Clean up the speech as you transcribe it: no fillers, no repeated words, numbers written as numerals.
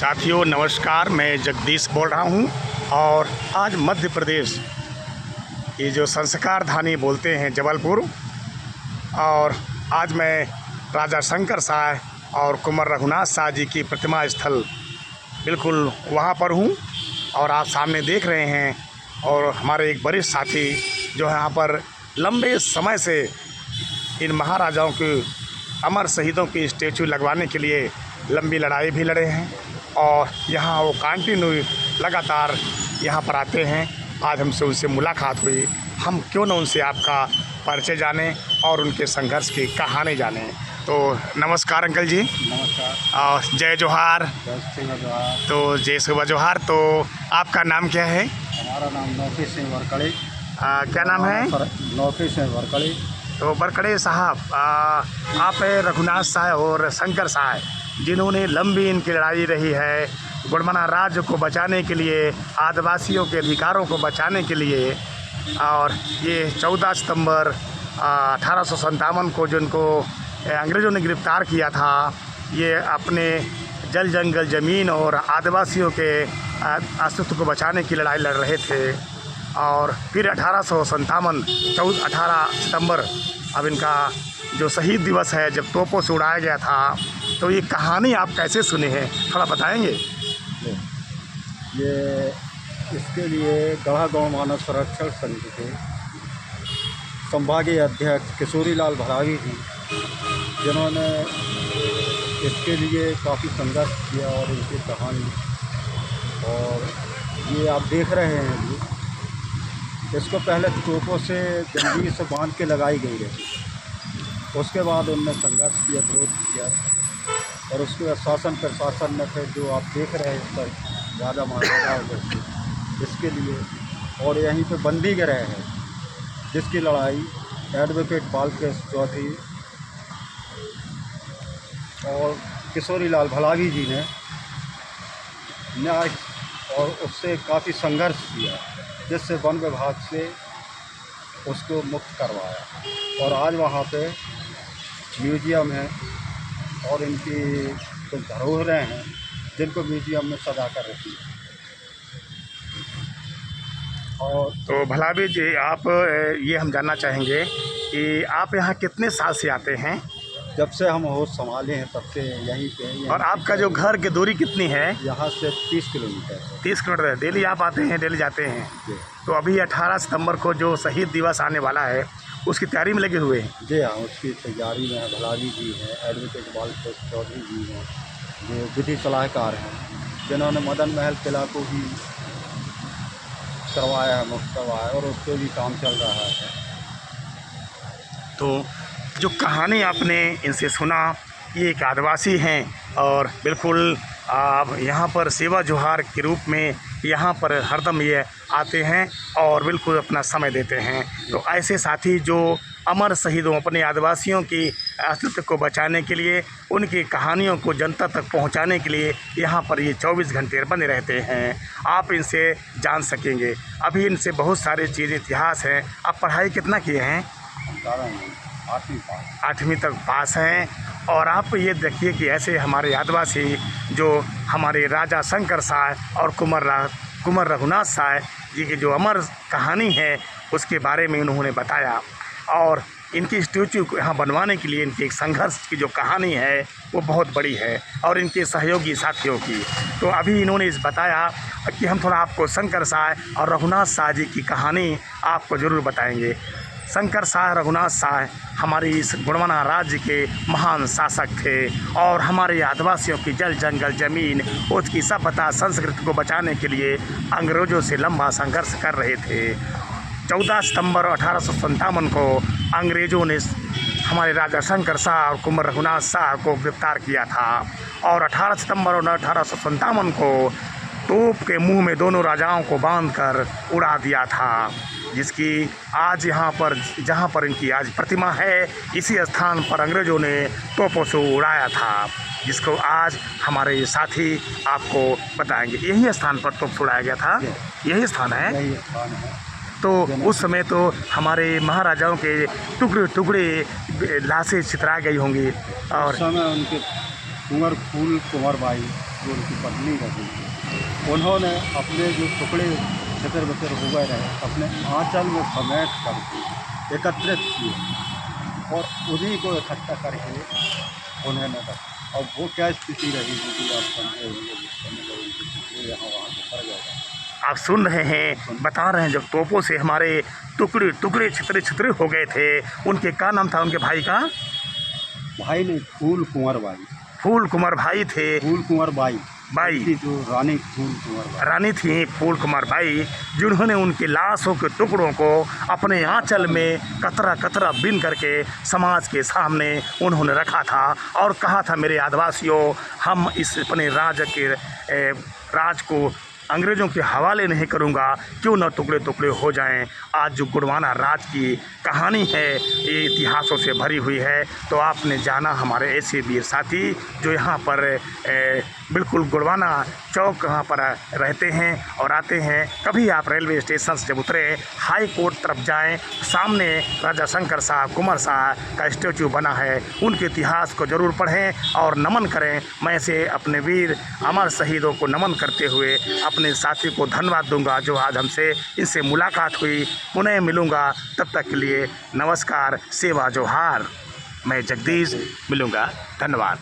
साथियों नमस्कार, मैं जगदीश बोल रहा हूं और आज मध्य प्रदेश ये जो संस्कार धानी बोलते हैं जबलपुर, और आज मैं राजा शंकर शाह और कुंवर रघुनाथ शाह जी की प्रतिमा स्थल बिल्कुल वहां पर हूं। और आप सामने देख रहे हैं और हमारे एक वरिष्ठ साथी जो है यहाँ पर लंबे समय से इन महाराजाओं के अमर शहीदों की स्टैचू लगवाने के लिए लंबी लड़ाई भी लड़े हैं और यहाँ वो कंटिन्यू लगातार यहाँ पर आते हैं। आज हमसे उनसे मुलाकात हुई, हम क्यों न उनसे आपका परिचय जानें और उनके संघर्ष की कहानी जानें। तो नमस्कार अंकल जी। नमस्कार और जय जोहार। जोहार। तो जय सुबह जोहार। तो आपका नाम क्या है? हमारा नाम नौकी सिंह वरकड़ी। क्या नाम है? नौकी सिंह वरकड़ी। तो वरकड़े साहब, आप रघुनाथ शाह और शंकर शाह जिन्होंने लंबी इनकी लड़ाई रही है गुड़मना राज्य को बचाने के लिए, आदिवासियों के अधिकारों को बचाने के लिए। और ये 14 सितंबर 1857 को जिनको अंग्रेज़ों ने गिरफ़्तार किया था, ये अपने जल जंगल ज़मीन और आदिवासियों के अस्तित्व को बचाने की लड़ाई लड़ रहे थे। और फिर 18 सितंबर अब इनका जो शहीद दिवस है, जब तोपों से उड़ाया गया था। तो ये कहानी आप कैसे सुने हैं, थोड़ा बताएंगे? ये इसके लिए गढ़ा गाँव मानव संरक्षण संघ के संभागीय अध्यक्ष किशोरीलाल भरावी जी, जिन्होंने इसके लिए काफ़ी संघर्ष किया और इनकी कहानी, और ये आप देख रहे हैं जी, इसको पहले तोपों से जंजीर से बांध के लगाई गई रही। उसके बाद उनने संघर्ष किया, विरोध किया, और उसके बाद शासन प्रशासन ने फिर जो आप देख रहे हैं इस पर ज़्यादा मान्यता हो गई इसके लिए। और यहीं पे बंदी गृह है जिसकी लड़ाई एडवोकेट बालकृष्ण चौधरी और किशोरीलाल भलावी जी ने न्याय और उससे काफ़ी संघर्ष किया, जिससे वन विभाग से उसको मुक्त करवाया। और आज वहाँ पे म्यूजियम है और इनकी कुछ धरोहरें हैं जिनको म्यूजियम में सजा कर रखी है। और तो भलावी जी, आप ये हम जानना चाहेंगे कि आप यहाँ कितने साल से आते हैं? जब से हम होश संभाले हैं तब से यहीं पे। और आपका जो घर की दूरी कितनी है? यहाँ से 30 किलोमीटर। 30 किलोमीटर। डेली आप आते हैं, डेली जाते हैं? तो अभी 18 सितंबर को जो शहीद दिवस आने वाला है, उसकी तैयारी में लगे हुए हैं? जी हाँ, उसकी तैयारी में भलावी जी हैं, एडवोकेट बालकृष्ण चौधरी जी हैं, जो विधि सलाहकार हैं, जिन्होंने मदन महल किला को भी करवाया है, मुक्त करवाया है, और उस पर भी काम चल रहा है। तो जो कहानी आपने इनसे सुना, ये एक आदिवासी हैं और बिल्कुल आप यहाँ पर सेवा जोहार के रूप में यहाँ पर हरदम ये आते हैं और बिल्कुल अपना समय देते हैं। तो ऐसे साथी जो अमर शहीदों, अपने आदिवासियों की अस्तित्व को बचाने के लिए, उनकी कहानियों को जनता तक पहुँचाने के लिए यहाँ पर ये 24 घंटे बने रहते हैं। आप इनसे जान सकेंगे। अभी इनसे बहुत सारे चीज़ इतिहास हैं। आप पढ़ाई कितना किए हैं? 8वीं तक पास हैं। और आप ये देखिए कि ऐसे हमारे आदिवासी जो हमारे राजा शंकर शाह और कुंवर रघुनाथ शाह जी की जो अमर कहानी है, उसके बारे में उन्होंने बताया। और इनकी स्टैचू को यहाँ बनवाने के लिए इनके एक संघर्ष की जो कहानी है वो बहुत बड़ी है, और इनके सहयोगी साथियों की। तो अभी इन्होंने इस बताया कि हम थोड़ा आपको शंकर शाह और रघुनाथ शाह जी की कहानी आपको ज़रूर बताएंगे। शंकर शाह, रघुनाथ शाह हमारी इस गुड़मना राज्य के महान शासक थे और हमारे आदिवासियों की जल जंगल ज़मीन, उसकी सभ्यता संस्कृति को बचाने के लिए अंग्रेज़ों से लंबा संघर्ष कर रहे थे। 14 सितंबर 1857 को अंग्रेज़ों ने हमारे राजा शंकर शाह और कुंवर रघुनाथ शाह को गिरफ़्तार किया था, और 18 सितंबर 1857 को तोप के मुंह में दोनों राजाओं को बांधकर उड़ा दिया था, जिसकी आज यहाँ पर, जहाँ पर इनकी आज प्रतिमा है, इसी स्थान पर अंग्रेज़ों ने तोपों से उड़ाया था, जिसको आज हमारे साथी आपको बताएंगे। यही स्थान पर तोप उड़ाया गया था, यही स्थान है। यही स्थान है। तो उस समय तो हमारे महाराजाओं के टुकड़े टुकड़े लाशें चितरा गई होंगी। और उस समय उनके कुंवर बाई जो उनकी पत्नी रही, उन्होंने अपने जो टुकड़े छतर बतर हो गए रहे अपने आंचल में समेट करके एकत्रित किए और उन्हीं को इकट्ठा करके उन्होंने रखा। अब वो क्या स्थिति रही होगी आप समझे होंगे, जिस समय उनके टुकड़े यहाँ वहाँ से पड़ गए। आप सुन रहे हैं, बता रहे हैं, जब तोपों से हमारे टुकड़े टुकड़े छितरे छितरे हो गए थे, उनके क्या नाम था उनके भाई का? भाई ने फूल कुंवर बाई, फूल कुंवर भाई थे। फूल कुंवर बाई बाई जो रानी फूल कुंवर बाई रानी थी फूल कुमार बाई, जिन्होंने उनकी लाशों के टुकड़ों को अपने आंचल में कतरा कतरा बिन करके समाज के सामने उन्होंने रखा था और कहा था, मेरे आदिवासियों, हम इस अपने राज को अंग्रेज़ों के हवाले नहीं करूंगा, क्यों न टुकड़े टुकड़े हो जाएं। आज जो गुड़वाना राज की कहानी है ये इतिहासों से भरी हुई है। तो आपने जाना हमारे ऐसे वीर साथी जो यहाँ पर बिल्कुल गुड़वाना चौक यहाँ पर रहते हैं और आते हैं। कभी आप रेलवे स्टेशन से जब उतरे हाई कोर्ट तरफ जाएं, सामने राजा शंकर शाह कुंवर शाह का स्टैचू बना है, उनके इतिहास को ज़रूर पढ़ें और नमन करें। मैं से अपने वीर अमर शहीदों को नमन करते हुए अपने साथी को धन्यवाद दूंगा जो आज हमसे इनसे मुलाकात हुई। पुनः मिलूंगा, तब तक के लिए नमस्कार, सेवा जोहार। मैं जगदीश, मिलूंगा, धन्यवाद।